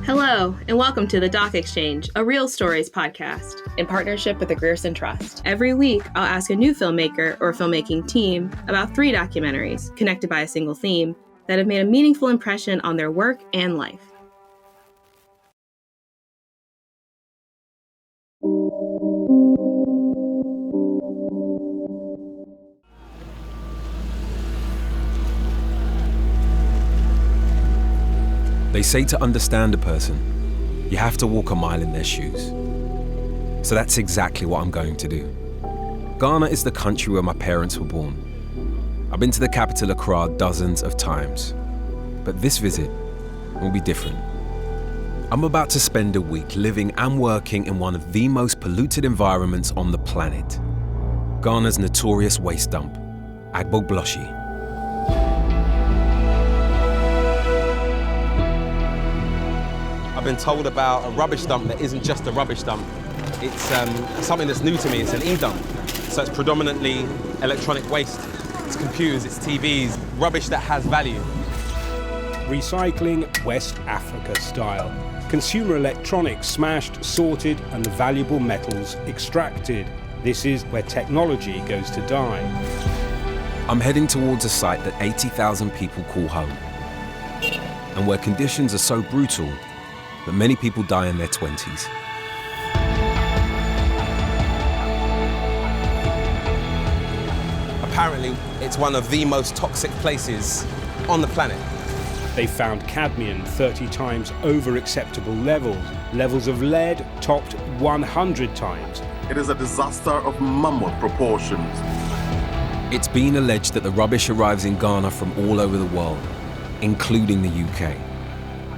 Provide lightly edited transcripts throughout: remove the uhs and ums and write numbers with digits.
Hello, and welcome to the Doc Exchange, a Real Stories podcast. In partnership with the Grierson Trust. Every week, I'll ask a new filmmaker or filmmaking team about 3 documentaries, connected by a single theme, that have made a meaningful impression on their work and life. They say to understand a person, you have to walk a mile in their shoes. So that's exactly what I'm going to do. Ghana is the country where my parents were born. I've been to the capital Accra dozens of times, but this visit will be different. I'm about to spend a week living and working in one of the most polluted environments on the planet, Ghana's notorious waste dump, Agbogbloshie. I've been told about a rubbish dump that isn't just a rubbish dump. It's something that's new to me. It's an e-dump. So it's predominantly electronic waste. It's computers, it's TVs, rubbish that has value. Recycling West Africa style. Consumer electronics smashed, sorted, and the valuable metals extracted. This is where technology goes to die. I'm heading towards a site that 80,000 people call home, and where conditions are so brutal that many people die in their 20s. Apparently, it's one of the most toxic places on the planet. They found cadmium 30 times over acceptable levels. Levels of lead topped 100 times. It is a disaster of mammoth proportions. It's been alleged that the rubbish arrives in Ghana from all over the world, including the UK.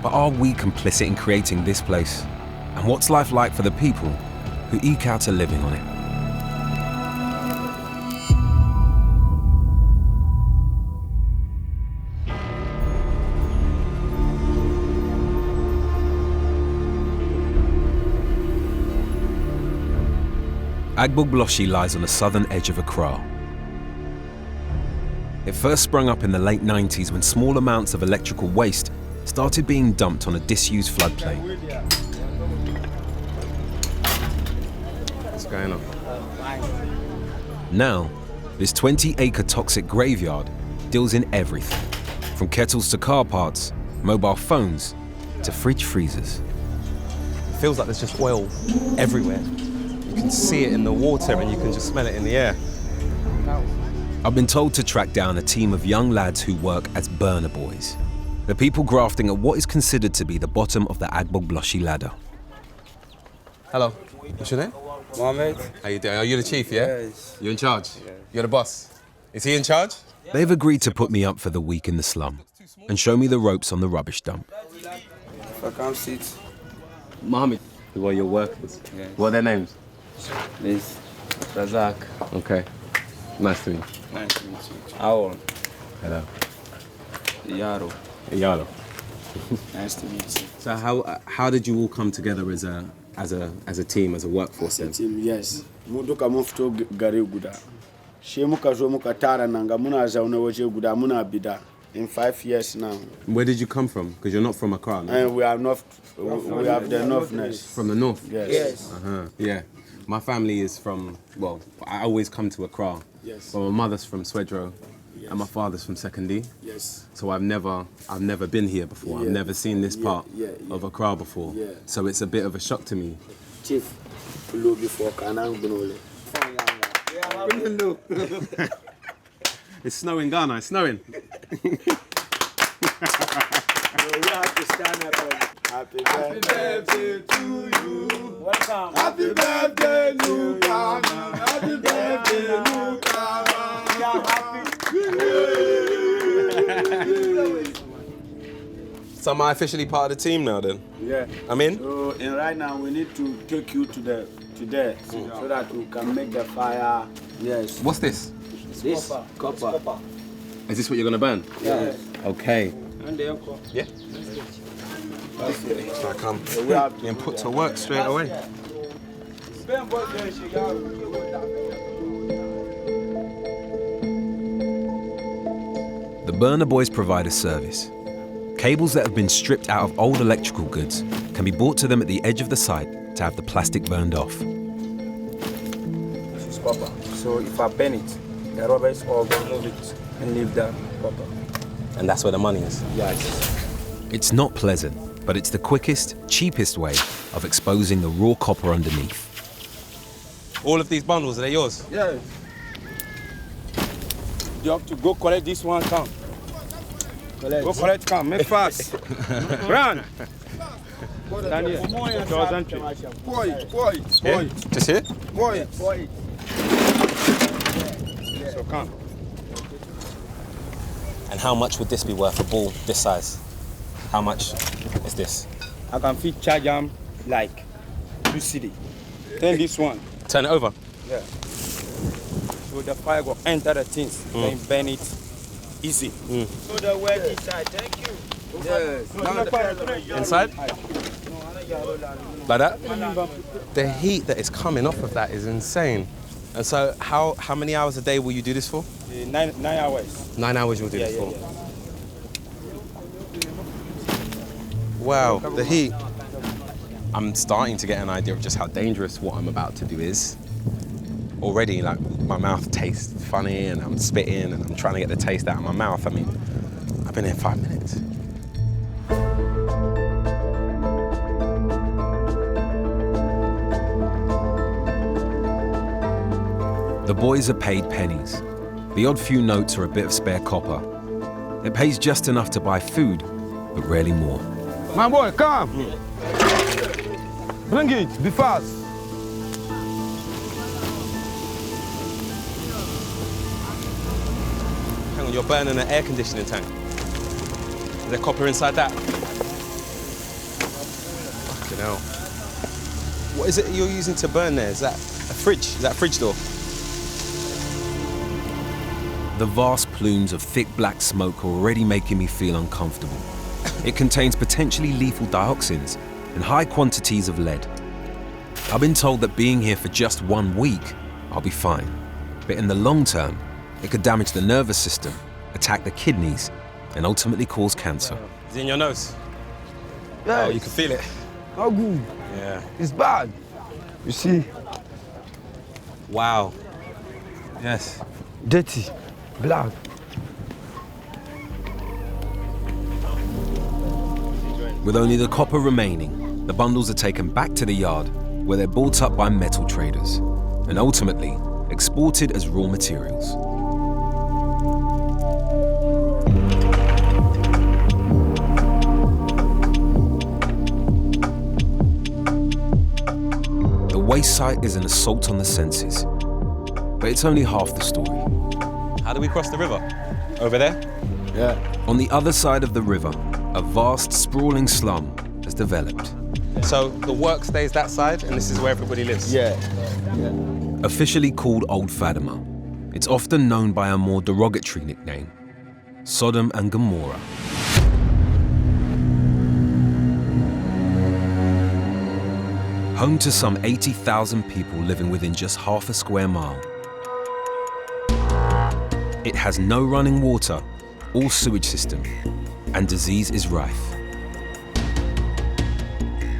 But are we complicit in creating this place? And what's life like for the people who eke out a living on it? Agbogbloshie lies on the southern edge of Accra. It first sprung up in the late 90s when small amounts of electrical waste started being dumped on a disused floodplain. What's going on? Now, this 20-acre toxic graveyard deals in everything, from kettles to car parts, mobile phones, to fridge freezers. It feels like there's just oil everywhere. You can see it in the water and you can just smell it in the air. I've been told to track down a team of young lads who work as burner boys. The people grafting at what is considered to be the bottom of the Agbogbloshie ladder. Hello. What's your name? Mohammed. How you doing? Are you the chief, yeah? Yes. You're in charge? Yeah. You're the boss? Is he in charge? They've agreed to put me up for the week in the slum and show me the ropes on the rubbish dump. If I come sit. Mohammed. Who are your workers? Yes. What are their names? This Rahzak. Okay. Nice to meet you. Nice to meet you. Awon. Hello. Yaro. Yalo. Nice to meet you. So how did you all come together as a team, as a workforce then? Team, yes. Muduka mufto gari guda. She muka zo muka tara nanga muna zauna waje guda muna bida. In 5 years now. Where did you come from? Because you're not from Accra, no? And we are north. We have the northness. From the north? Yes. Yeah. My family is from, well, I always come to Accra. Yes. But my mother's from Swedro. Yes. And my father's from Sekondi. Yes. So I've never been here before. Yeah. I've never seen this part of Accra before. Yeah. So it's a bit of a shock to me. Chief, look before Kanang Gnole. It's snowing Ghana, it's snowing. We have to stand up. Happy birthday to you. Welcome. Happy birthday, new Ghana. Happy birthday, new Ghana. So am I officially part of the team now then? Yeah. I'm in? So and right now we need to take you to there so that we can make the fire. Yes. What's this? This copper. Is this what you're gonna burn? Yes. Okay. Yeah. Okay. So I come and put to work straight away. The burner boys provide a service. Cables that have been stripped out of old electrical goods can be brought to them at the edge of the site to have the plastic burned off. This is copper. So if I burn it, the rubber is all going to move it and leave the copper. And that's where the money is. Yes. It's not pleasant, but it's the quickest, cheapest way of exposing the raw copper underneath. All of these bundles, are they yours? Yeah. You have to go collect this one, come. Go collect, come, make fast. Run. Stand here. Quiet. Just here? Quiet. So come. And how much would this be worth, a ball this size? How much is this? I can fit charge them like 2 cedi. Then this one. Turn it over. Yeah. So the fire will enter the things, then burn it easy. So the work inside, thank you. Yes. Inside? Like that? The heat that is coming off of that is insane. And so how many hours a day will you do this for? 9 hours. 9 hours you'll do this for? Wow, the heat. I'm starting to get an idea of just how dangerous what I'm about to do is. Already, like, my mouth tastes funny and I'm spitting and I'm trying to get the taste out of my mouth. I mean, I've been here 5 minutes. The boys are paid pennies. The odd few notes are a bit of spare copper. It pays just enough to buy food, but rarely more. My boy, come. Bring it, be fast. Hang on, you're burning an air conditioning tank. Is there copper inside that? Fucking hell. What is it you're using to burn there? Is that a fridge? Is that a fridge door? The vast plumes of thick black smoke are already making me feel uncomfortable. It contains potentially lethal dioxins and high quantities of lead. I've been told that being here for just 1 week, I'll be fine. But in the long term, it could damage the nervous system, attack the kidneys, and ultimately cause cancer. Is it in your nose? Yes. Oh, you can feel it. How good? Yeah. It's bad. You see? Wow. Yes. Dirty. Black. With only the copper remaining, the bundles are taken back to the yard where they're bought up by metal traders and ultimately exported as raw materials. The waste site is an assault on the senses, but it's only half the story. How do we cross the river? Over there? Yeah. On the other side of the river, a vast, sprawling slum has developed. So the work stays that side, and this is where everybody lives? Yeah. Officially called Old Fatima, it's often known by a more derogatory nickname, Sodom and Gomorrah. Home to some 80,000 people living within just half a square mile. It has no running water or sewage system, and disease is rife.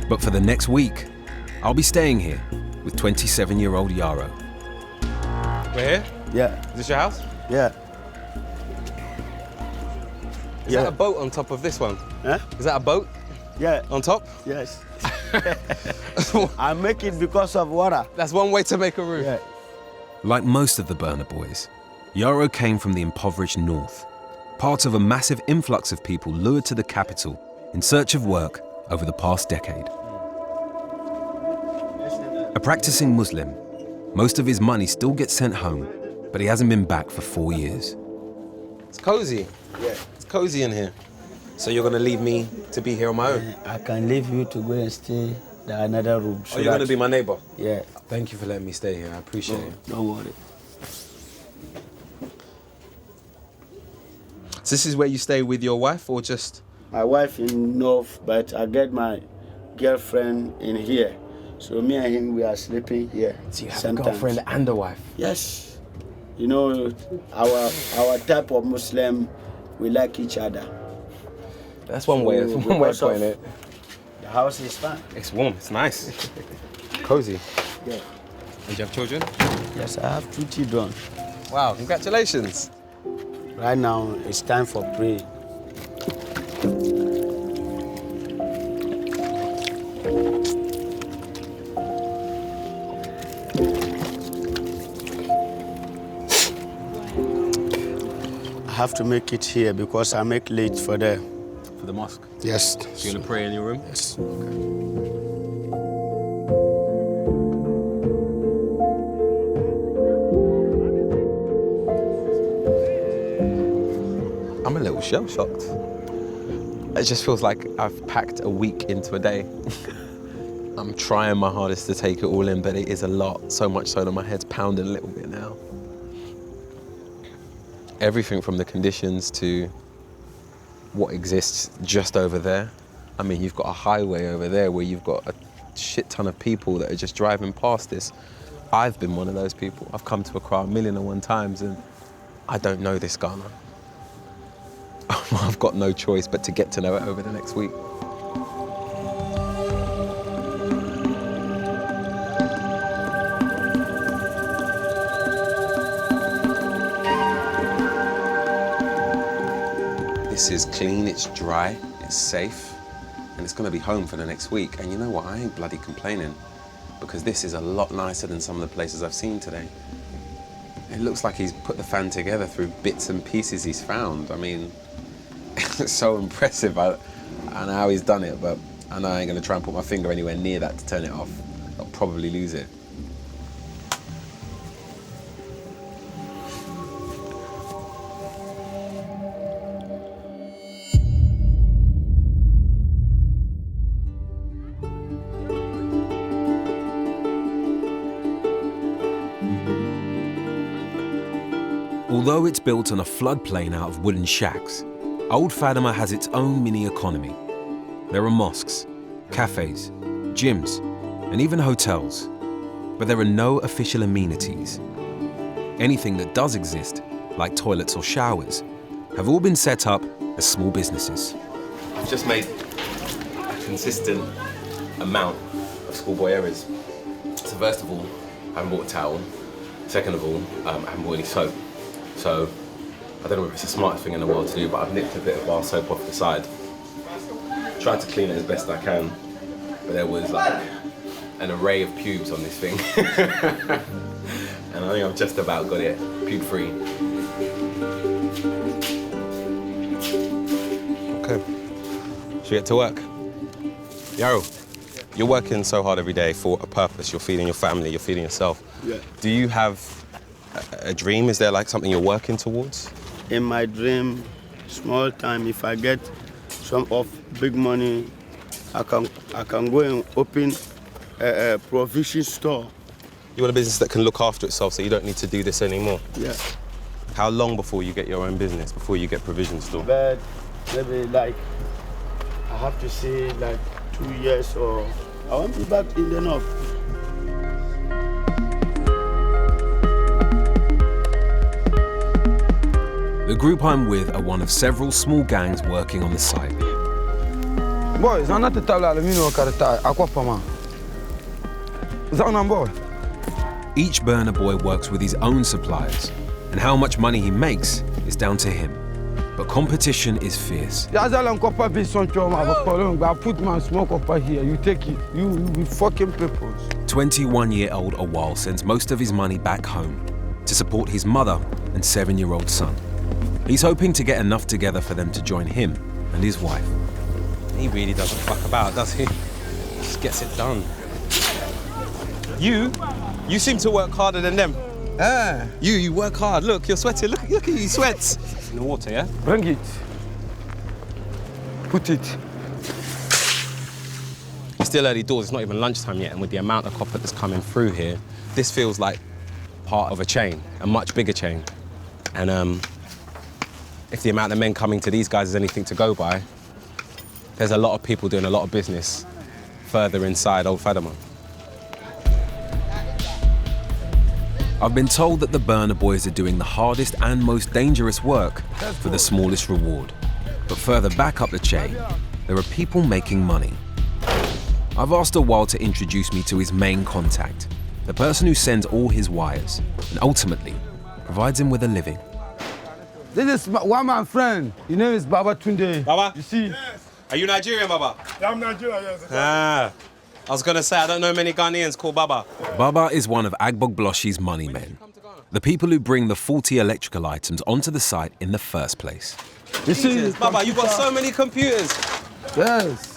But for the next week, I'll be staying here with 27-year-old Yaro. We're here? Yeah. Is this your house? Yeah. Is that a boat on top of this one? Huh? Is that a boat Yeah. on top? Yes. I make it because of water. That's one way to make a roof. Yeah. Like most of the Burner Boys, Yaro came from the impoverished north, part of a massive influx of people lured to the capital in search of work over the past decade. A practicing Muslim, most of his money still gets sent home, but he hasn't been back for 4 years. It's cozy. Yeah. It's cozy in here. So you're going to leave me to be here on my own? I can leave you to go and stay in another room. So you're going to be my neighbor? Yeah. Thank you for letting me stay here. I appreciate it. Don't worry. So this is where you stay with your wife, or just? My wife in North, but I get my girlfriend in here. So me and him, we are sleeping here. So you have sometimes. a girlfriend and a wife? Yes. You know, our type of Muslim, we like each other. That's one way of putting it. The house is fine. It's warm, it's nice. Cozy. Yeah. And you have children? Yes, I have 2 children. Wow, congratulations. Right now, it's time for prayer. I have to make it here because I make late for the mosque? Yes. So you're going to pray in your room? Yes. Okay. I'm a little shell-shocked. It just feels like I've packed a week into a day. I'm trying my hardest to take it all in, but it is a lot, so much so that my head's pounding a little bit now. Everything from the conditions to what exists just over there. I mean, you've got a highway over there where you've got a shit ton of people that are just driving past this. I've been one of those people. I've come to Accra 1,000,001 times and I don't know this Ghana. I've got no choice but to get to know it over the next week. This is clean, it's dry, it's safe, and it's gonna be home for the next week. And you know what, I ain't bloody complaining because this is a lot nicer than some of the places I've seen today. It looks like he's put the fan together through bits and pieces he's found. I mean, it's so impressive. I know how he's done it, but I know I ain't gonna try and put my finger anywhere near that to turn it off. I'll probably lose it. Although it's built on a floodplain out of wooden shacks, Old Fatima has its own mini-economy. There are mosques, cafes, gyms, and even hotels, but there are no official amenities. Anything that does exist, like toilets or showers, have all been set up as small businesses. I've just made a consistent amount of schoolboy errors. So first of all, I haven't bought a towel. Second of all, I haven't bought any soap. So I don't know if it's the smartest thing in the world to do, but I've nipped a bit of bar soap off the side. Tried to clean it as best I can, but there was like an array of pubes on this thing. And I think I've just about got it pube free. Okay, should we get to work? Yarrow, you're working so hard every day for a purpose. You're feeding your family, you're feeding yourself. Yeah. Do you have a dream? Is there like something you're working towards? In my dream, small time, if I get some of big money, I can go and open a provision store. You want a business that can look after itself so you don't need to do this anymore? Yeah. How long before you get your own business, before you get provision store? But maybe like, I have to say like 2 years or I won't be back in the north. The group I'm with are one of several small gangs working on the site. Boys, I'm not the table aluminium carata, aquapama. Is that on board? Each burner boy works with his own suppliers, and how much money he makes is down to him. But competition is fierce. I put my smoke up here, you take it. You be fucking people. 21-year-old Awal sends most of his money back home to support his mother and 7-year-old son. He's hoping to get enough together for them to join him and his wife. He really doesn't fuck about, does he? Just gets it done. You seem to work harder than them. You work hard. Look, you're sweating. Look at you, sweat. In the water, yeah? Bring it. Put it. It's still early doors, it's not even lunchtime yet, and with the amount of copper that's coming through here, this feels like part of a chain, a much bigger chain. And if the amount of men coming to these guys is anything to go by, there's a lot of people doing a lot of business further inside Old Fatima. I've been told that the burner boys are doing the hardest and most dangerous work for the smallest reward. But further back up the chain, there are people making money. I've asked Awal to introduce me to his main contact, the person who sends all his wires and ultimately provides him with a living. This is one man friend. His name is Baba Tunde. Baba? You see? Yes. Are you Nigerian, Baba? Yeah, I'm Nigerian, yes. Ah. I was going to say, I don't know many Ghanaians called Baba. Baba is one of Agbogbloshie's money men, the people who bring the faulty electrical items onto the site in the first place. You see? Baba, you've got so many computers. Yes.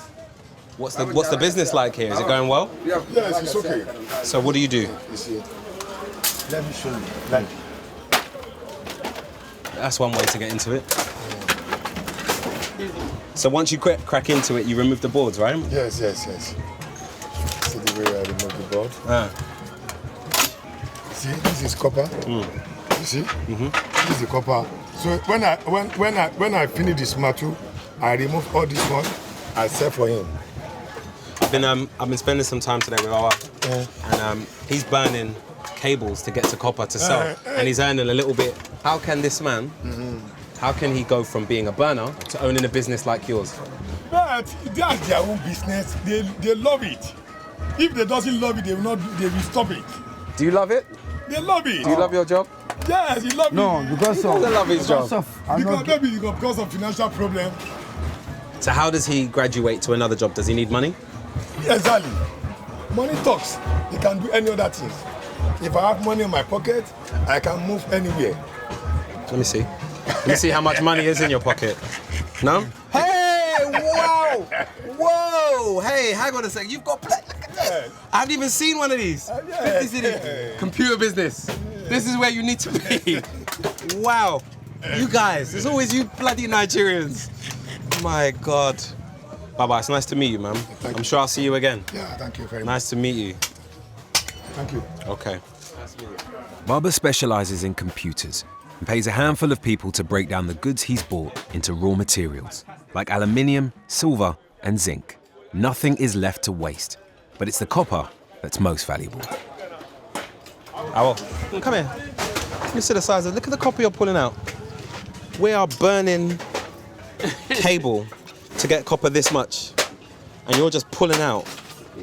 What's the business like here? Is it going well? Yes, it's okay. So what do you do? You see, let me show you. Like, That's one way to get into it. So once you crack into it, you remove the boards, right? yes. See the way I remove the board? See, this is copper. You see? This is the copper. So when I finish this matter, I remove all this one, I sell for him. I've been spending some time today with Awa, and he's burning cables to get to copper to sell, and he's earning a little bit. How can this man? How can he go from being a burner to owning a business like yours? But that's their own business. They love it. If they doesn't love it, they will stop it. Do you love it? They love it. Do you love your job? Yes, he love it. No, because of... He doesn't love his job. Because of financial problem. So how does he graduate to another job? Does he need money? Exactly. Money talks. He can do any other things. If I have money in my pocket, I can move anywhere. Let me see. Let me see how much money is in your pocket. No? Hey! Wow! Whoa! Hey, hang on a second. You've got... Look at this. I haven't even seen one of these. 50 cities. Computer business. This is where you need to be. Wow. You guys, it's always you bloody Nigerians. My God. Baba, it's nice to meet you, man. I'm sure I'll see you again. Yeah, thank you very much. Nice to meet you. Thank you. Okay. Baba specializes in computers and pays a handful of people to break down the goods he's bought into raw materials, like aluminium, silver, and zinc. Nothing is left to waste, but it's the copper that's most valuable. Awal, come here. You see the size of, look at the copper you're pulling out. We are burning cable to get copper this much, and you're just pulling out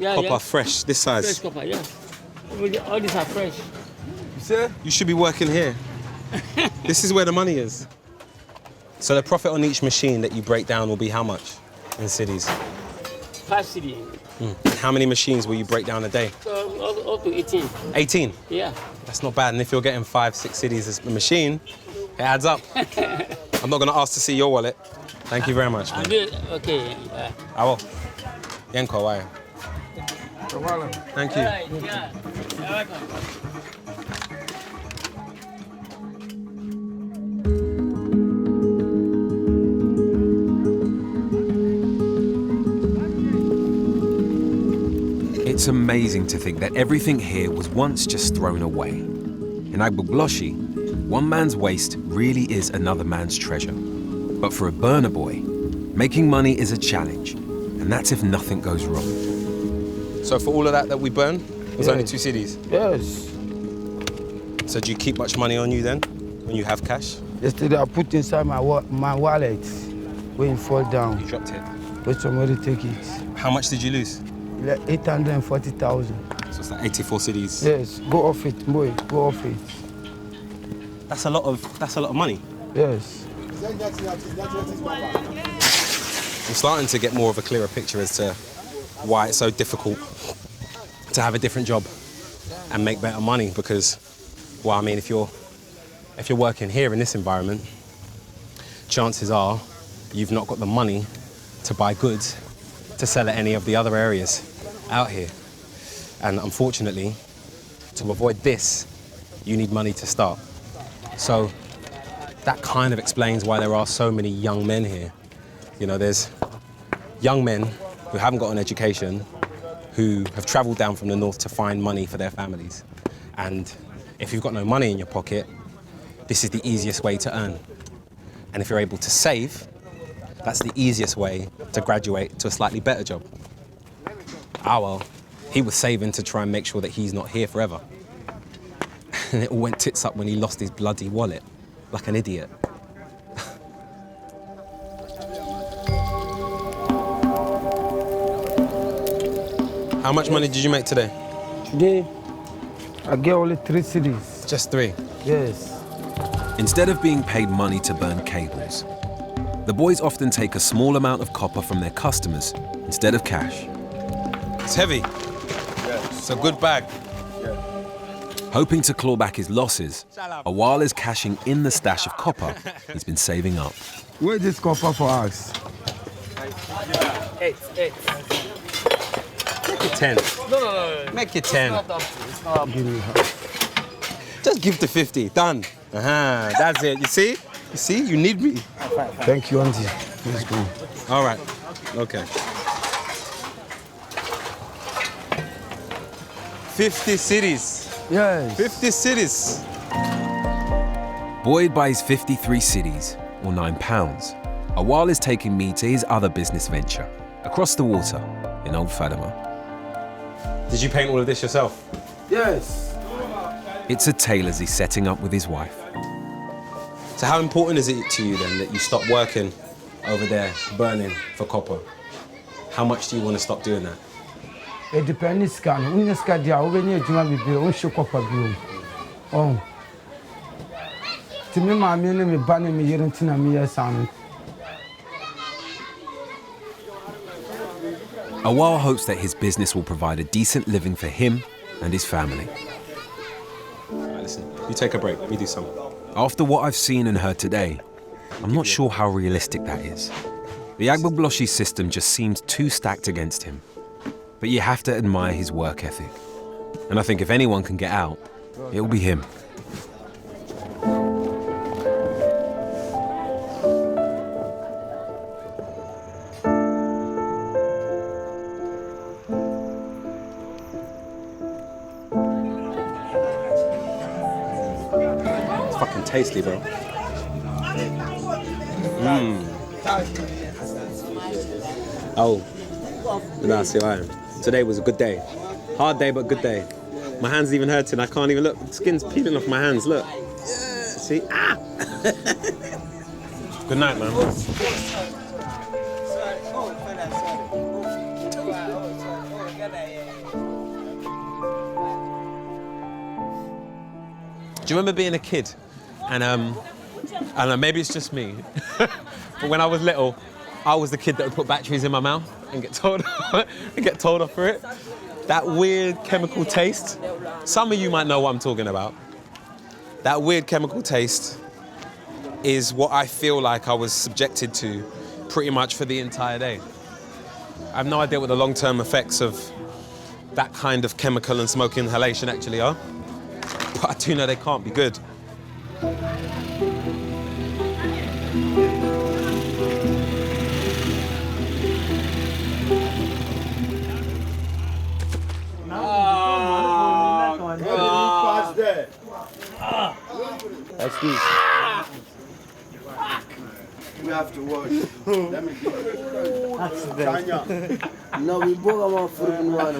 copper fresh, this size. Fresh copper, yeah. All these are fresh. You should be working here. This is where the money is. So the profit on each machine that you break down will be how much in cities? 5 cities. How many machines will you break down a day? So, up to 18. 18? Yeah. That's not bad. And if you're getting 5, 6 cities as a machine, it adds up. I'm not going to ask to see your wallet. Thank you very much, man. Okay. Awal. Yenko, why? Thank you. All right, yeah. You're welcome. It's amazing to think that everything here was once just thrown away. In Agbogbloshie, one man's waste really is another man's treasure. But for a burner boy, making money is a challenge, and that's if nothing goes wrong. So for all of that we burn, there's only 2 cities? Yes. So do you keep much money on you then, when you have cash? Yesterday I put inside my wallet when it fall down. You dropped it? But somebody take it. How much did you lose? Like 840,000. So it's like 84 cities? Yes, go off it, boy, go off it. That's a lot of money. Yes. I'm starting to get more of a clearer picture as to why it's so difficult to have a different job and make better money, because, well, I mean, if you're working here in this environment, chances are you've not got the money to buy goods to sell at any of the other areas out here. And unfortunately, to avoid this, you need money to start. So that kind of explains why there are so many young men here. You know, there's young men who haven't got an education, who have traveled down from the north to find money for their families. And if you've got no money in your pocket, this is the easiest way to earn. And if you're able to save, that's the easiest way to graduate to a slightly better job. Well, he was saving to try and make sure that he's not here forever. And it all went tits up when he lost his bloody wallet, like an idiot. How much money did you make today? Today, I get only 3 cities. Just 3? Yes. Instead of being paid money to burn cables, the boys often take a small amount of copper from their customers instead of cash. It's heavy. Yes. It's a good bag. Hoping to claw back his losses, Awal is cashing in the stash of copper he's been saving up. Where's this copper for us? 8. Make it 10. No. Make it 10. It's not up. Give me Just give the 50. Done. That's it. You see? You see? You need me. Thank you, Auntie. Let's go. All right. Okay. 50 cities. Yes. 50 cities. Buoyed by his 53 cities, or £9, Awal is taking me to his other business venture, across the water in Old Fatima. Did you paint all of this yourself? Yes. It's a tailor's he's setting up with his wife. So how important is it to you then that you stop working over there burning for copper? How much do you want to stop doing that? It depends scan. When you scan the over near Juma be on show copper blue. Oh. To me, my men me banning me here until I'm here, son. Awal hopes that his business will provide a decent living for him and his family. All right, listen, you take a break, let me do something. After what I've seen and heard today, I'm not sure how realistic that is. The Agbogbloshie system just seems too stacked against him. But you have to admire his work ethic. And I think if anyone can get out, it'll be him. It's fucking tasty, bro. Oh, that's it. Today was a good day. Hard day, but good day. My hand's even hurting. I can't even look. The skin's peeling off my hands. Look. See? Ah! Good night, man. Do you remember being a kid? And I don't know, maybe it's just me. But when I was little, I was the kid that would put batteries in my mouth and get told off for it. That weird chemical taste. Some of you might know what I'm talking about. That weird chemical taste is what I feel like I was subjected to pretty much for the entire day. I have no idea what the long-term effects of that kind of chemical and smoke inhalation actually are, but I do know they can't be good. Excuse. We have to wash. Let me do it. No, we both about food in one.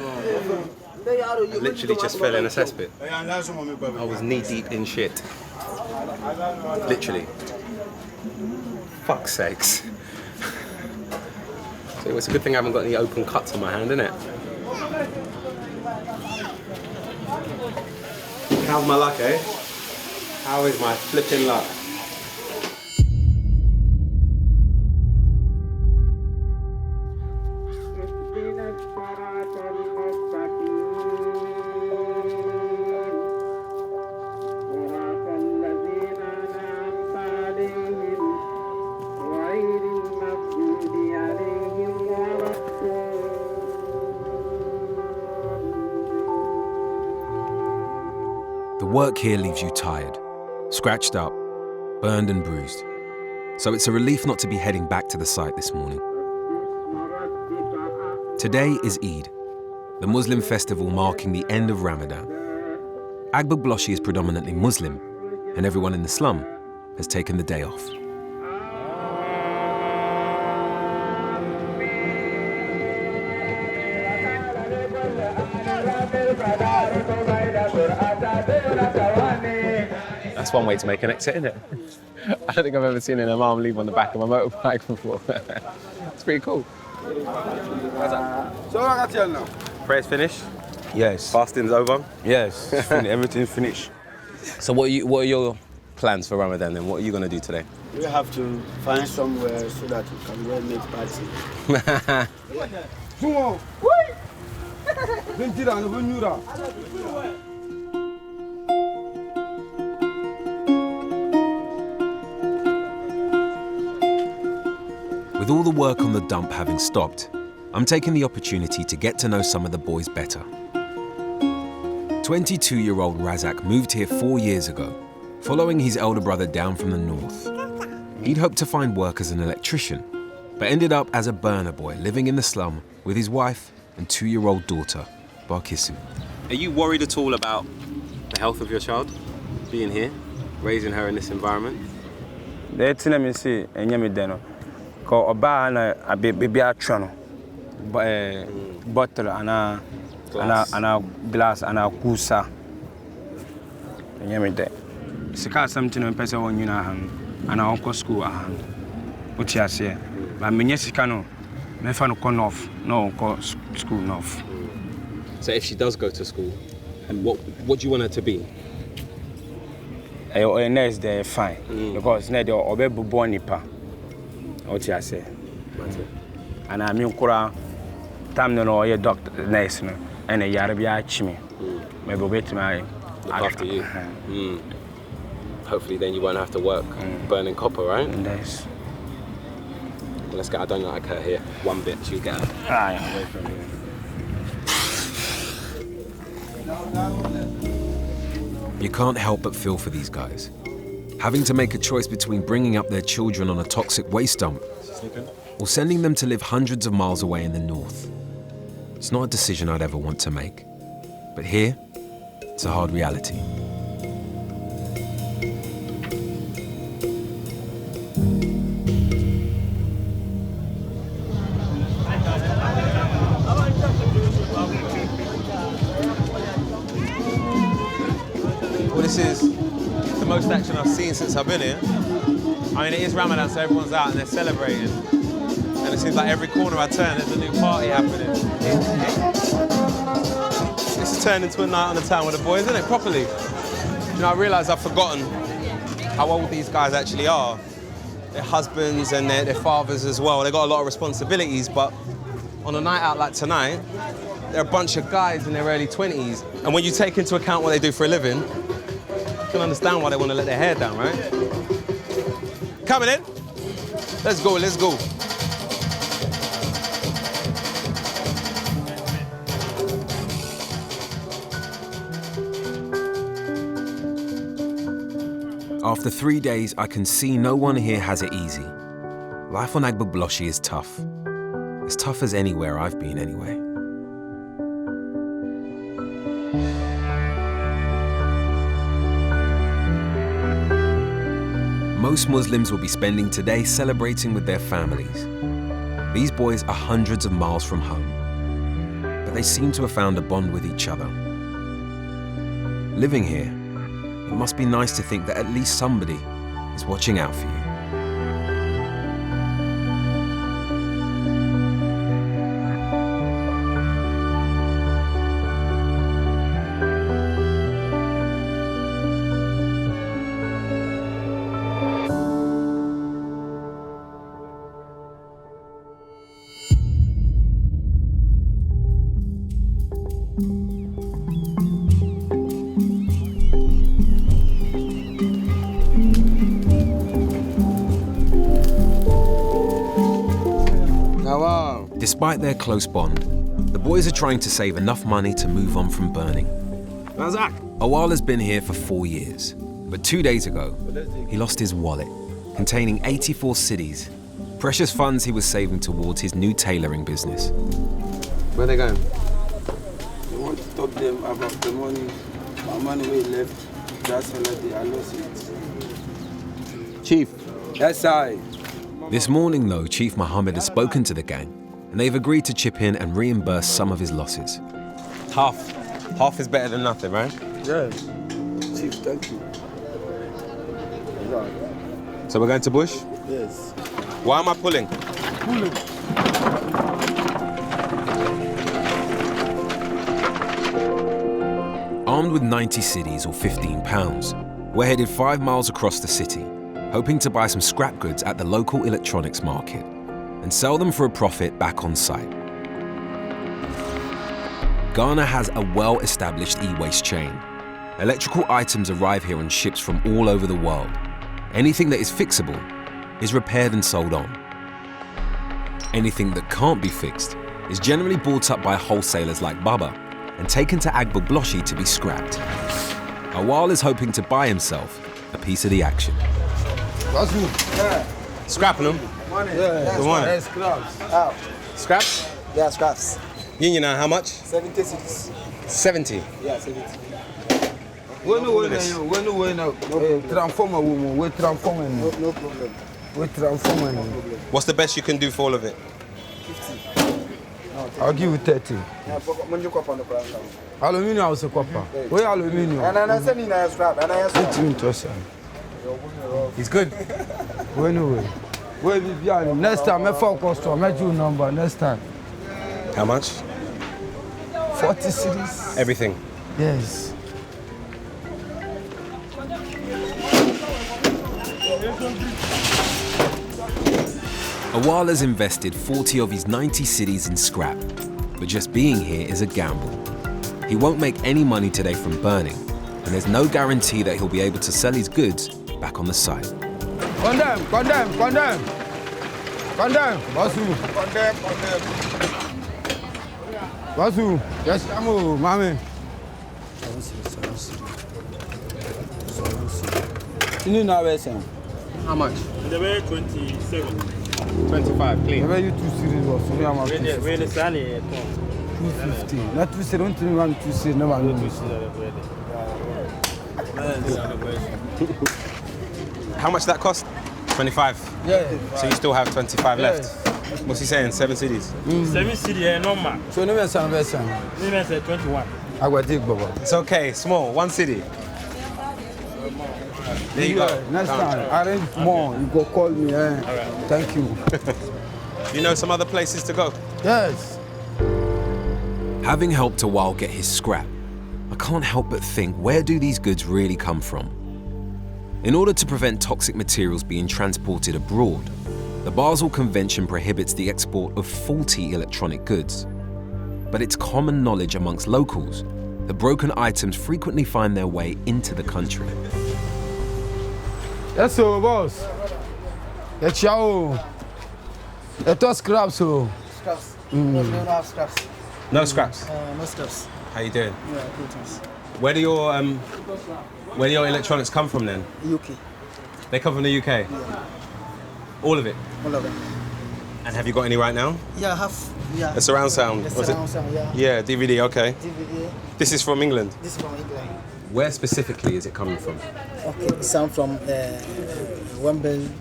I literally just fell in a cesspit. I was knee deep in shit. Literally. Fuck's sakes. So it's a good thing I haven't got any open cuts on my hand, isn't it? How's my luck, eh? How is my flipping luck? The work here leaves you tired, scratched up, burned and bruised. So it's a relief not to be heading back to the site this morning. Today is Eid, the Muslim festival marking the end of Ramadan. Agbogbloshie is predominantly Muslim, and everyone in the slum has taken the day off. That's one way to make an exit, isn't it? I don't think I've ever seen an imam leave on the back of a motorbike before. It's pretty cool. Prayer's finished? Yes. Fasting's over? Yes, everything's finished. So what are your plans for Ramadan then? What are you going to do today? We have to find somewhere so that we can go and make party. With all the work on the dump having stopped, I'm taking the opportunity to get to know some of the boys better. 22-year-old Rahzak moved here 4 years ago, following his elder brother down from the north. He'd hoped to find work as an electrician, but ended up as a burner boy living in the slum with his wife and 2-year-old daughter, Barkisu. Are you worried at all about the health of your child, being here, raising her in this environment? Ko oba na baby atwa bottle ana glass ana kusa nyame de sika something no pese won nyina han ana onko school ahan uti ase ba menye sika no me fa no off no onko school off. So if she does go to school, and what do you want her to be? A nurse there fine because na de obebubo nipa. What you say? And I mean, Kura, time no your doctor, nurse, and a Yarabia chimney. Maybe wait my look after you. Hopefully, then you won't have to work burning copper, right? Yes. Well, let's get. I don't like her here. One bit, she'll get her. Away from You can't help but feel for these guys, having to make a choice between bringing up their children on a toxic waste dump or sending them to live hundreds of miles away in the north. It's not a decision I'd ever want to make, but here, it's a hard reality. Well, this is the most action I've seen since I've been here. I mean, it is Ramadan, so everyone's out and they're celebrating. And it seems like every corner I turn, there's a new party happening. This is turned into a night on the town with the boys, isn't it? Properly. You know, I realise I've forgotten how old these guys actually are. They're husbands and they're fathers as well. They've got a lot of responsibilities, but on a night out like tonight, they're a bunch of guys in their early 20s. And when you take into account what they do for a living, you can understand why they want to let their hair down, right? Coming in. Let's go, let's go. After 3 days, I can see no one here has it easy. Life on Agbogbloshie is tough. As tough as anywhere I've been anyway. Most Muslims will be spending today celebrating with their families. These boys are hundreds of miles from home, but they seem to have found a bond with each other. Living here, it must be nice to think that at least somebody is watching out for you. Despite their close bond, the boys are trying to save enough money to move on from burning. Rahzak. Awal has been here for 4 years, but 2 days ago, he lost his wallet, containing 84 cedis, precious funds he was saving towards his new tailoring business. Where are they going? We want to talk to them about the money. My money we left, that's holiday, I lost it. Chief, that's I. This morning, though, Chief Mohammed has spoken to the gang, and they've agreed to chip in and reimburse some of his losses. Half. Half is better than nothing, right? Yeah. Chief, thank you. So we're going to bush? Yes. Why am I pulling? Pulling. Armed with 90 cedis or £15, we're headed 5 miles across the city, hoping to buy some scrap goods at the local electronics market and sell them for a profit back on site. Ghana has a well-established e-waste chain. Electrical items arrive here on ships from all over the world. Anything that is fixable is repaired and sold on. Anything that can't be fixed is generally bought up by wholesalers like Baba and taken to Agbogbloshie to be scrapped. Awal is hoping to buy himself a piece of the action. Scrapping them? Yeah, Good morning. yeah, scraps. Scraps? Yeah, scraps. Union now, how much? 70 cities. 70. Yeah, 70. When transformer woman, we transform. No problem. We transform. What's the best you can do for all of it? 50. I'll give you 30. Aluminium is a copper. Where aluminium? And I send in a scrap. And I send you interested. He's good. Where next time I focus on my due number. Next time. How much? 40 cities. Everything. Yes. Awal has invested 40 of his 90 cedis in scrap, but just being here is a gamble. He won't make any money today from burning, and there's no guarantee that he'll be able to sell his goods back on the site. Condemn. Basu. Condemn. Basu. Yes, Mami. You need now, How much? The way 27. 25, clean. The way you 2 series was so how much? Where the sun is 250. Not 2 series, don't want 2 series, no one knows. How much that cost? 25. Yeah. So you still have 25 left. What's he saying? 7 cities? 7 cities, normal. So no one's on version. Maybe say 21. I will take Baba. It's okay, small, 1 city. There you go. Next time, arrange more. You go call me. Thank you. You know some other places to go? Yes. Having helped Awal get his scrap, I can't help but think, where do these goods really come from? In order to prevent toxic materials being transported abroad, the Basel Convention prohibits the export of faulty electronic goods. But it's common knowledge amongst locals that broken items frequently find their way into the country. Yes, sir, boss. It's your. It's scraps, so. Scraps. No, we don't have scraps. No scraps? No scraps. How you doing? Yeah, good ones. Where do your electronics come from then? UK. They come from the UK? Yeah. All of it? All of it. And have you got any right now? Yeah, I have. Yeah. A surround sound? The surround sound, yeah. Yeah, DVD, okay. DVD. This is from England? This is from England. Where specifically is it coming from? Okay, sound from Wimbledon.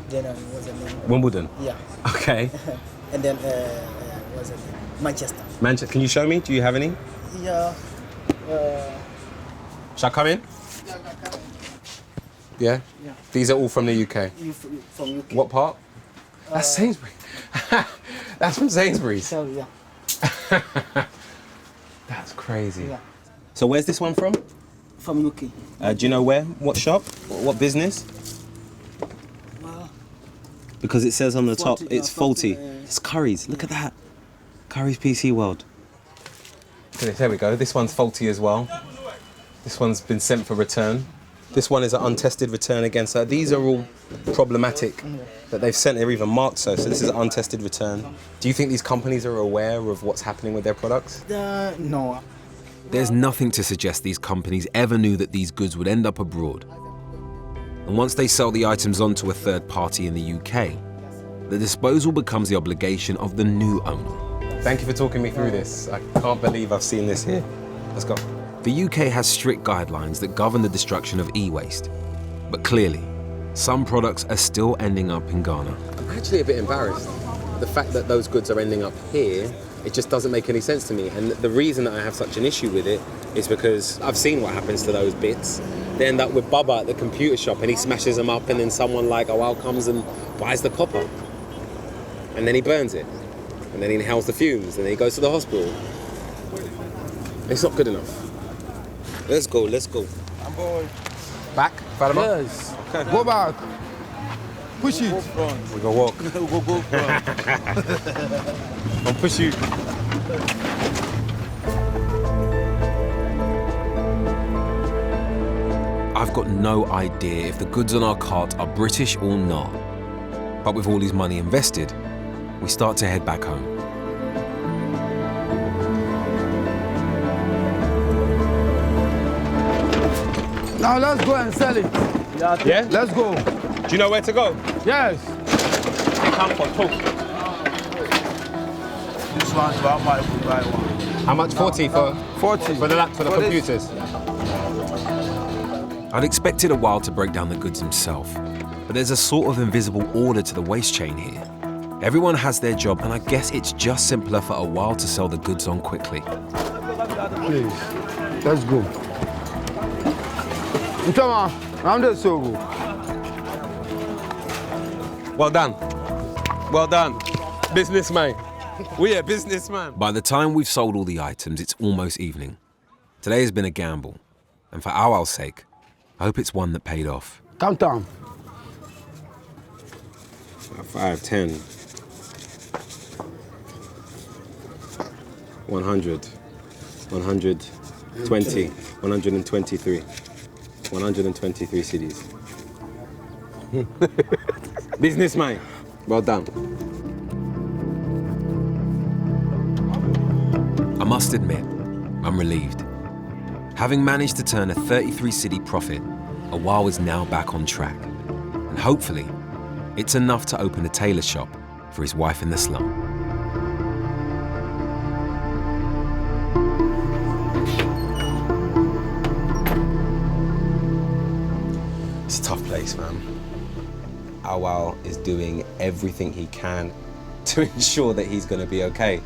Then what's the name? Wimbledon? Yeah. Okay. And then what's the name? Manchester. Manchester. Can you show me? Do you have any? Yeah. Shall I come in? Yeah? Yeah. These are all from the UK? From UK. What part? That's Sainsbury's. That's from Sainsbury's. So, yeah. That's crazy. Yeah. So where's this one from? From UK. Do you know where? What shop? What business? Well, because it says on the top, it's faulty. faulty. It's Curry's. Look at that. Curry's PC World. Okay, there we go. This one's faulty as well. This one's been sent for return. This one is an untested return again. So these are all problematic that they've sent. They're even marked so. So this is an untested return. Do you think these companies are aware of what's happening with their products? No. There's nothing to suggest these companies ever knew that these goods would end up abroad. And once they sell the items on to a third party in the UK, the disposal becomes the obligation of the new owner. Thank you for talking me through this. I can't believe I've seen this here. Let's go. The UK has strict guidelines that govern the destruction of e-waste. But clearly, some products are still ending up in Ghana. I'm actually a bit embarrassed. The fact that those goods are ending up here, it just doesn't make any sense to me. And the reason that I have such an issue with it is because I've seen what happens to those bits. They end up with Baba at the computer shop and he smashes them up, and then someone like Awal comes and buys the copper. And then he burns it. And then he inhales the fumes, and then he goes to the hospital. It's not good enough. Let's go, let's go. I'm boy. Back, Fatima? Yes. Okay. Go back. Push it. Go front. We go walk. Go front. I'll push you. I've got no idea if the goods on our cart are British or not. But with all his money invested, we start to head back home. Now let's go and sell it. Yeah? Let's go. Do you know where to go? Yes. Come for talk. This one's about my buy one. How much? 40 for 40 for the laptop, for the computers. I'd expected a while to break down the goods himself, but there's a sort of invisible order to the waste chain here. Everyone has their job, and I guess it's just simpler for a while to sell the goods on quickly. Please, let's go. Utama, I'm the Sogo. Well done. Well done. Businessman. We are businessman. By the time we've sold all the items, it's almost evening. Today has been a gamble, and for Awal's sake, I hope it's one that paid off. Count down. 5, 10, 100, 120, 123. 123 cities. Businessman. Well done. I must admit, I'm relieved. Having managed to turn a 33-city profit, Awal is now back on track. And hopefully, it's enough to open a tailor shop for his wife in the slum. It's a tough place, man. Awal is doing everything he can to ensure that he's going to be okay.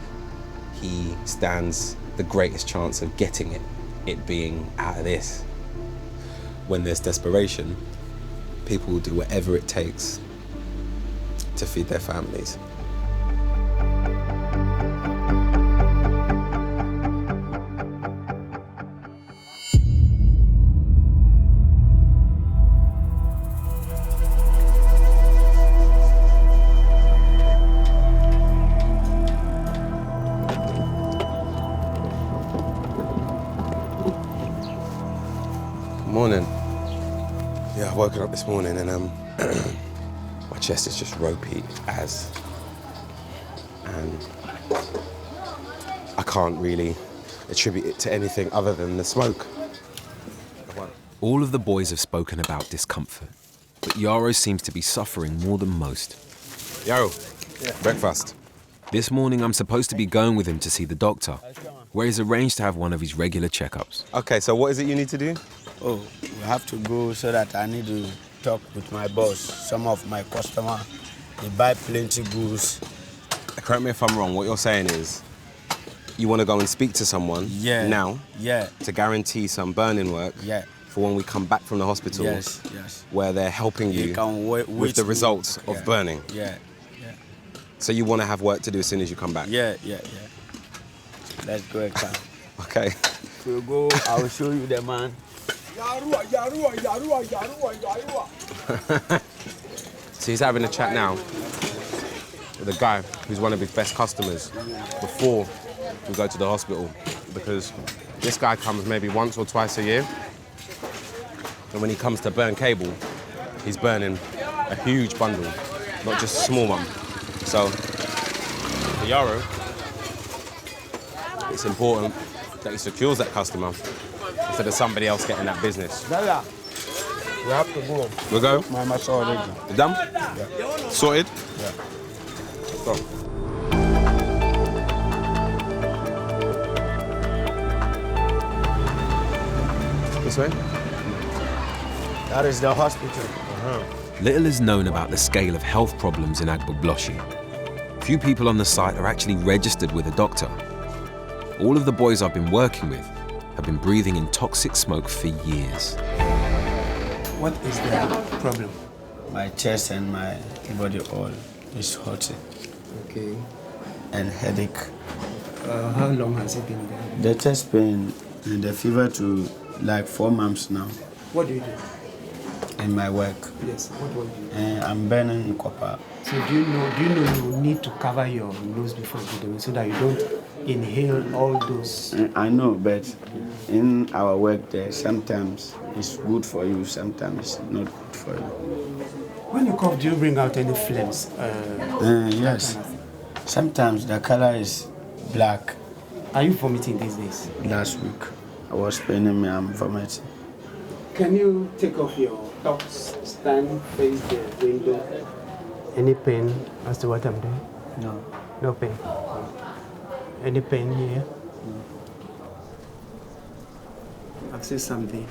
He stands the greatest chance of getting it being out of this. When there's desperation, people will do whatever it takes to feed their families. Morning. Yeah, I woke up this morning and my chest is just ropey as, and I can't really attribute it to anything other than the smoke. All of the boys have spoken about discomfort, but Yaro seems to be suffering more than most. Yaro, breakfast. This morning I'm supposed to be going with him to see the doctor, where he's arranged to have one of his regular checkups. Okay, so what is it you need to do? Oh, we have to go so that I need to talk with my boss. Some of my customers, they buy plenty goods. Correct me if I'm wrong, what you're saying is you want to go and speak to someone now to guarantee some burning work for when we come back from the hospital where they're helping you with the results of burning. So you want to have work to do as soon as you come back? Let's go, Accra. Okay. We'll go, I will show you the man. So he's having a chat now with a guy who's one of his best customers before we go to the hospital, because this guy comes maybe once or twice a year, and when he comes to burn cable, he's burning a huge bundle, not just a small one. So for Yaro, it's important that he secures that customer instead of somebody else getting that business. We have to go. We go? My match already. You done? Yeah. Sorted? Yeah. Go. This way? That is the hospital. Little is known about the scale of health problems in Agbogbloshie. Few people on the site are actually registered with a doctor. All of the boys I've been working with have been breathing in toxic smoke for years. What is the problem? My chest and my body all is hurting. Okay. And headache. How long has it been there? The chest pain and the fever too, like 4 months now. What do you do? In my work. Yes, what do you do? I'm burning copper. So do you know you need to cover your nose before you do it so that you don't inhale all those? I know, but in our work there, sometimes it's good for you, sometimes it's not good for you. When you cough, do you bring out any flames? Yes. Sometimes the color is black. Are you vomiting these days? Last week, I was paining me, I'm vomiting. Can you take off your socks, stand, face the window? Any pain as to what I'm doing? No. No pain? Any pain here? No. I've said something.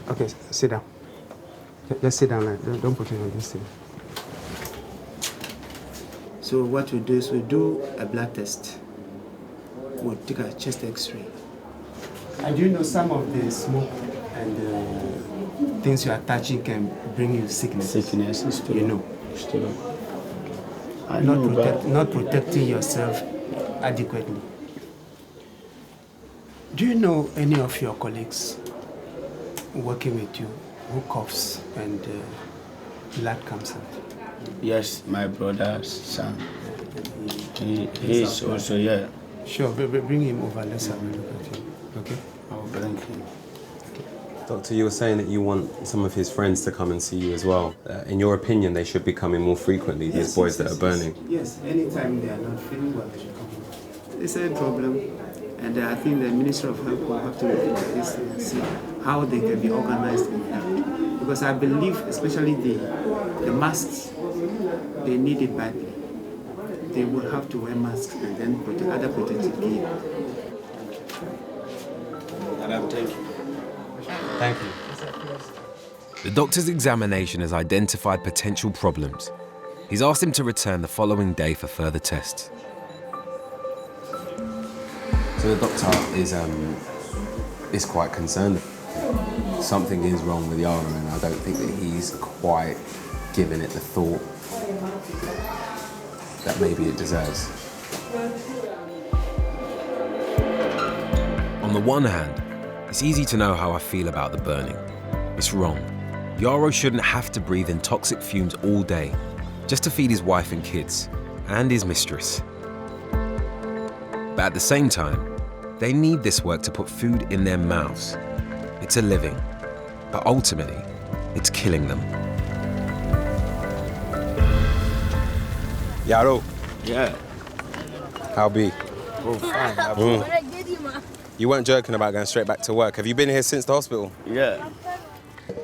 Okay, sit down. Just sit down, like, don't put it on this thing. So what we do is we do a blood test. We'll take a chest x-ray. And you know some of the smoke and things you are touching can bring you sickness. Sickness is true. You know. It's true. Not protecting yourself adequately. Do you know any of your colleagues working with you who coughs and blood comes out? Yes, my brother's son. He is also here. Sure, bring him over. Let's have a look at him. Okay? I'll bring him. Doctor, you were saying that you want some of his friends to come and see you as well. In your opinion, they should be coming more frequently, these boys that are burning? Yes, anytime they are not feeling well, they should come. It's a problem, and I think the Ministry of Health will have to look into this and see how they can be organized in health. Because I believe, especially the masks, they need it badly. They will have to wear masks and then put other protective gear. Madam, thank you. Thank you. The doctor's examination has identified potential problems. He's asked him to return the following day for further tests. So the doctor is quite concerned. Something is wrong with Yara, and I don't think that he's quite given it the thought that maybe it deserves. On the one hand, it's easy to know how I feel about the burning. It's wrong. Yaro shouldn't have to breathe in toxic fumes all day just to feed his wife and kids, and his mistress. But at the same time, they need this work to put food in their mouths. It's a living, but ultimately, it's killing them. Yaro. Yeah. How be? Oh, fine. You weren't joking about going straight back to work. Have you been here since the hospital? Yeah.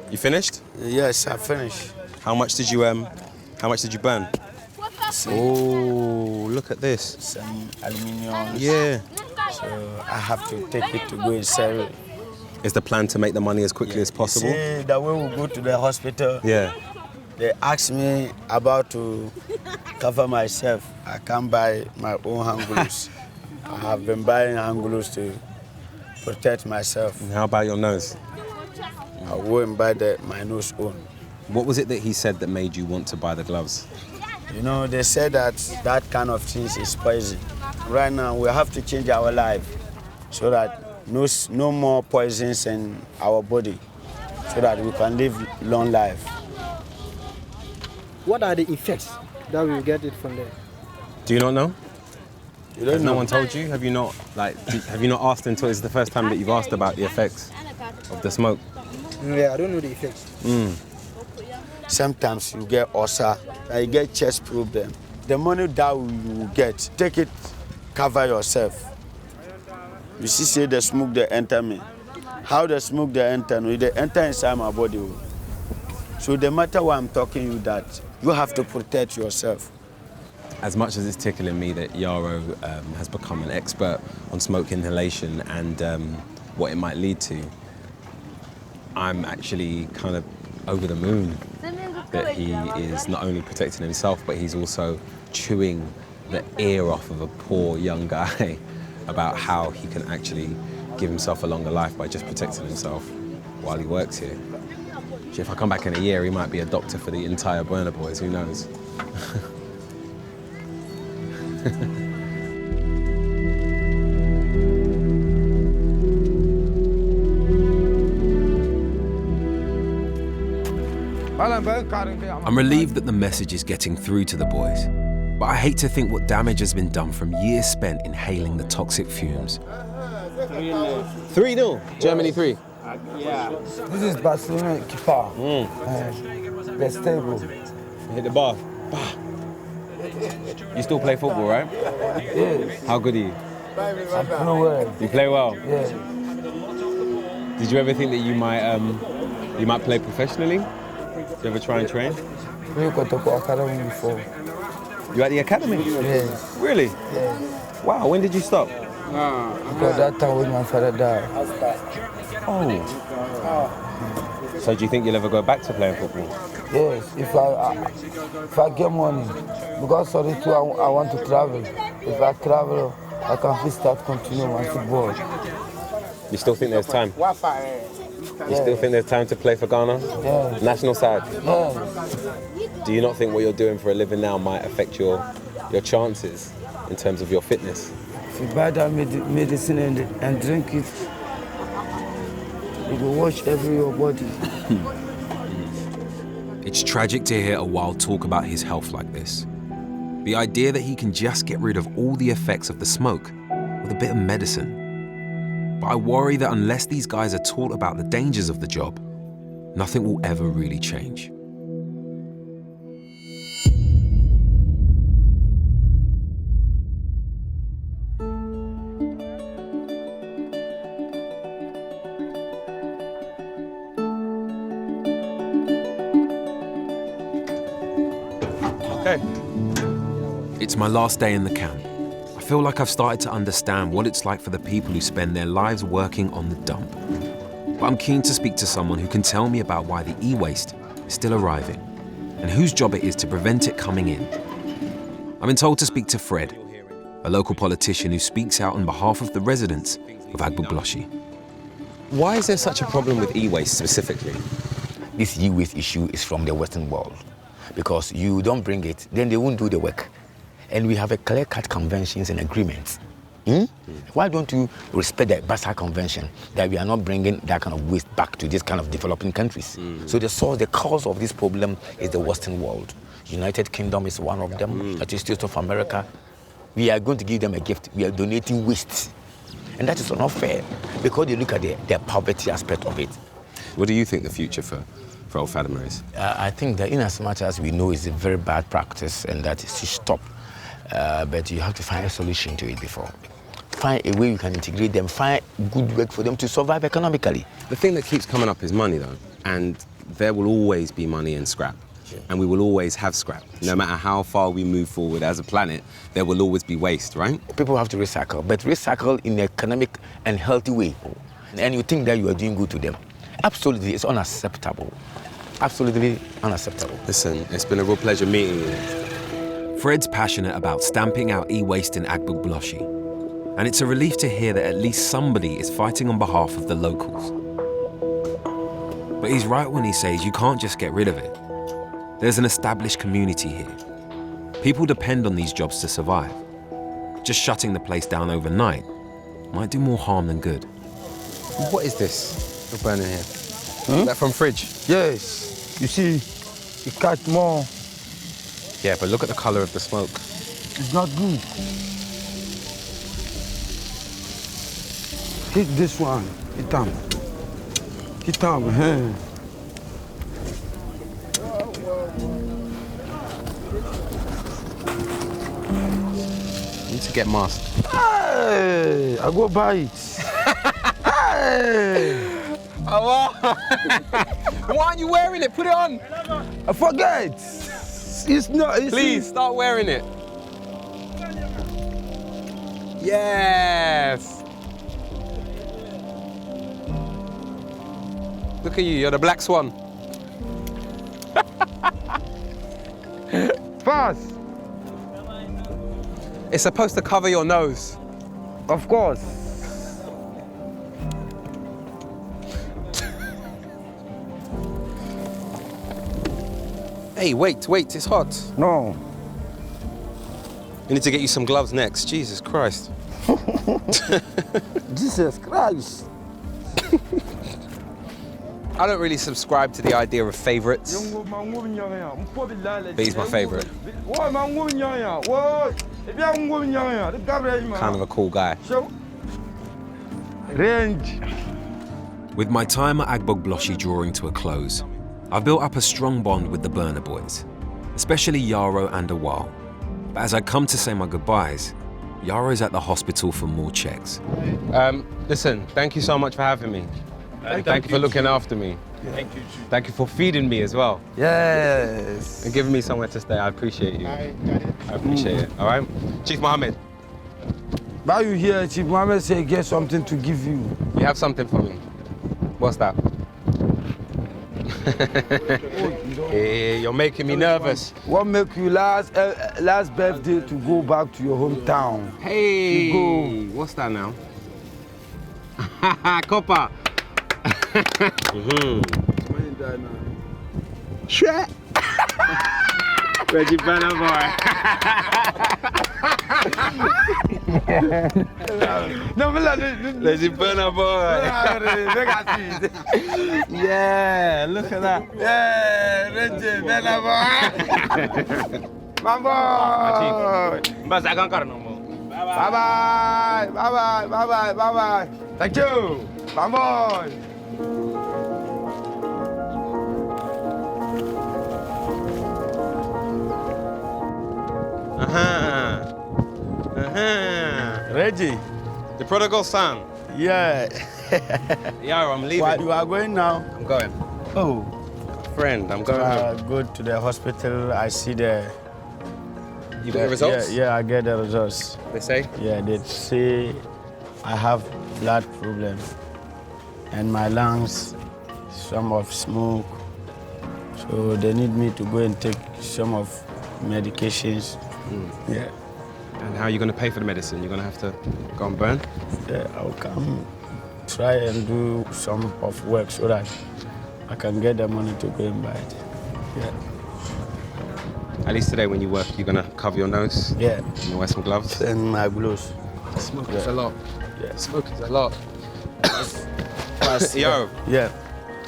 You finished? Yes, I finished. How much did you burn? Oh, look at this. Some aluminium. Yeah. So I have to take it to go and sell it. Is the plan to make the money as quickly as possible? See, the way we go to the hospital, Yeah. they ask me about to cover myself. I can't buy my own hand gloves. I have been buying hand gloves to protect myself. And how about your nose? I go and buy my nose own. What was it that he said that made you want to buy the gloves? You know, they said that kind of things is poison. Right now, we have to change our life so that no more poisons in our body, so that we can live long life. What are the effects that we get it from there? Do you not know? You don't Has know? no one told you? Have you not asked until it's the first time that you've asked about the effects of the smoke? Yeah, I don't know the effects. Sometimes you get ulcer, you get chest problem. The money that you get, take it, cover yourself. You see, say the smoke they enter me. How the smoke they enter me? They enter inside my body. So the matter why I'm talking you that you have to protect yourself. As much as it's tickling me that Yaro has become an expert on smoke inhalation and what it might lead to, I'm actually kind of over the moon that he is not only protecting himself, but he's also chewing the ear off of a poor young guy about how he can actually give himself a longer life by just protecting himself while he works here. If I come back in a year, he might be a doctor for the entire Burner Boys, who knows? I'm relieved that the message is getting through to the boys, but I hate to think what damage has been done from years spent inhaling the toxic fumes. 3-0, Germany 3. Yeah. This is Barcelona keeper. They're stable. Hit the bar. You still play football, right? Yes. How good are you? I play well. You play well? Yeah. Did you ever think that you might play professionally? Did you ever try and train? We got to go academy before. You at the academy? Yes. Really? Yes. Wow, when did you stop? Because that time when my father died. Oh. So do you think you'll ever go back to playing football? Yes, if I get money. Because of it too, I want to travel. If I travel, I can start continue my football. You still think there's time? You still think there's time to play for Ghana? Yes. National side? Yes. Do you not think what you're doing for a living now might affect your chances in terms of your fitness? If you buy that medicine and drink it, it will wash your body. It's tragic to hear a wild talk about his health like this. The idea that he can just get rid of all the effects of the smoke with a bit of medicine. But I worry that unless these guys are taught about the dangers of the job, nothing will ever really change. It's my last day in the camp. I feel like I've started to understand what it's like for the people who spend their lives working on the dump. But I'm keen to speak to someone who can tell me about why the e-waste is still arriving and whose job it is to prevent it coming in. I've been told to speak to Fred, a local politician who speaks out on behalf of the residents of Agbogbloshie. Why is there such a problem with e-waste specifically? This e-waste issue is from the Western world. Because you don't bring it, then they won't do the work. And we have a clear-cut conventions and agreements. Why don't you respect the Rahzak Convention that we are not bringing that kind of waste back to this kind of developing countries? So the cause of this problem is the Western world. United Kingdom is one of them, United States of America. We are going to give them a gift. We are donating waste. And that is not fair because they look at the poverty aspect of it. What do you think the future for old Fatima is? I think that in as much as we know it's a very bad practice and that it should stop, but you have to find a solution to it before. Find a way you can integrate them, find good work for them to survive economically. The thing that keeps coming up is money though, and there will always be money in scrap. And we will always have scrap. No matter how far we move forward as a planet, there will always be waste, right? People have to recycle, but recycle in an economic and healthy way. And you think that you are doing good to them. Absolutely, it's unacceptable. Absolutely unacceptable. Listen, it's been a real pleasure meeting you. Fred's passionate about stamping out e-waste in Agbogbloshie, and it's a relief to hear that at least somebody is fighting on behalf of the locals. But he's right when he says you can't just get rid of it. There's an established community here. People depend on these jobs to survive. Just shutting the place down overnight might do more harm than good. What is this you're burning here? Is that from fridge? Yes. You see, it catch more. Yeah, but look at the color of the smoke. It's not good. Hit this one. Hit him. Hit him. Need to get masked. Hey, I go buy it. Hey. Oh, why aren't you wearing it? Put it on. I forget. It's not. Please start wearing it. Yes. Look at you. You're the black swan. Fast. It's supposed to cover your nose. Of course. Hey, wait, it's hot. No. We need to get you some gloves next. Jesus Christ. Jesus Christ. I don't really subscribe to the idea of favourites, but he's my favourite. Kind of a cool guy. With my time at Agbogbloshie drawing to a close, I've built up a strong bond with the Burner Boys, especially Yarrow and Awal. But as I come to say my goodbyes, Yarrow's at the hospital for more checks. Listen, thank you so much for having me. Thank you for looking after me. Thank you. Thank you for feeding me as well. Yes. And giving me somewhere to stay. I appreciate you. I appreciate it. All right? Chief Mohammed. Why you here? Chief Mohammed say get something to give you. You have something for me. What's that? Hey, you're making me nervous. What make you last birthday to go back to your hometown? Hey, go. What's that now? Copper. Shit. Reggie Banner boy. Reggie Banner boy. Yeah, look at that. Yeah, Reggie Banner boy. My boy. But I can't no more. Bye bye. Bye bye. Bye bye. Bye bye. Thank you. My boy. Reggie. The prodigal son. Yeah. Yeah, I'm leaving. Why you are going now? I'm going. Oh. Friend, I'm going home. Go to the hospital. I see the. You got the results? Yeah, I get the results. They say? Yeah, they say I have blood problem and my lungs, some of smoke. So they need me to go and take some of medications. Yeah. And how are you going to pay for the medicine? You're going to have to go and burn? Yeah, I'll come try and do some of work so that I can get the money to go and buy it. Yeah. At least today when you work, you're going to cover your nose? Yeah. And you wear some gloves? And my gloves. Smoke is a lot. Yeah. Smoke is a lot. Yo. Yeah.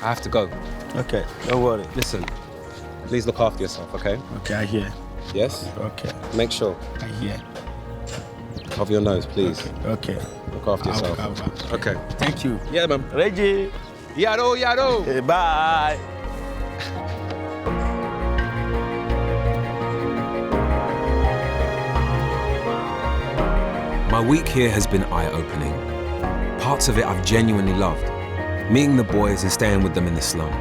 I have to go. Okay, don't worry. Listen, please look after yourself, okay? Okay, I hear. Yes? Okay. Make sure. I hear. Cover your nose, please. Okay. Look after yourself. I'll cover. Okay. Thank you. Yeah, man. Reggie. Yado, yado. Hey, bye. My week here has been eye-opening. Parts of it I've genuinely loved. Meeting the boys and staying with them in the slum.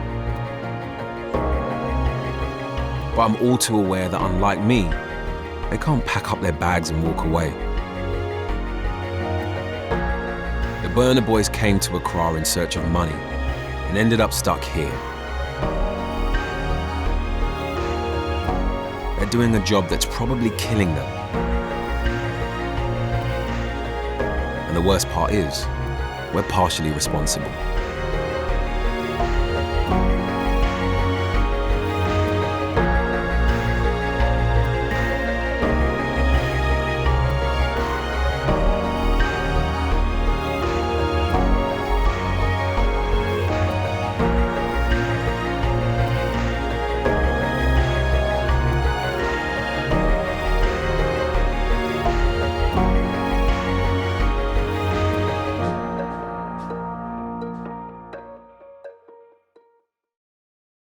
But I'm all too aware that unlike me, they can't pack up their bags and walk away. The Burner Boys came to Accra in search of money and ended up stuck here. They're doing a job that's probably killing them. And the worst part is, we're partially responsible.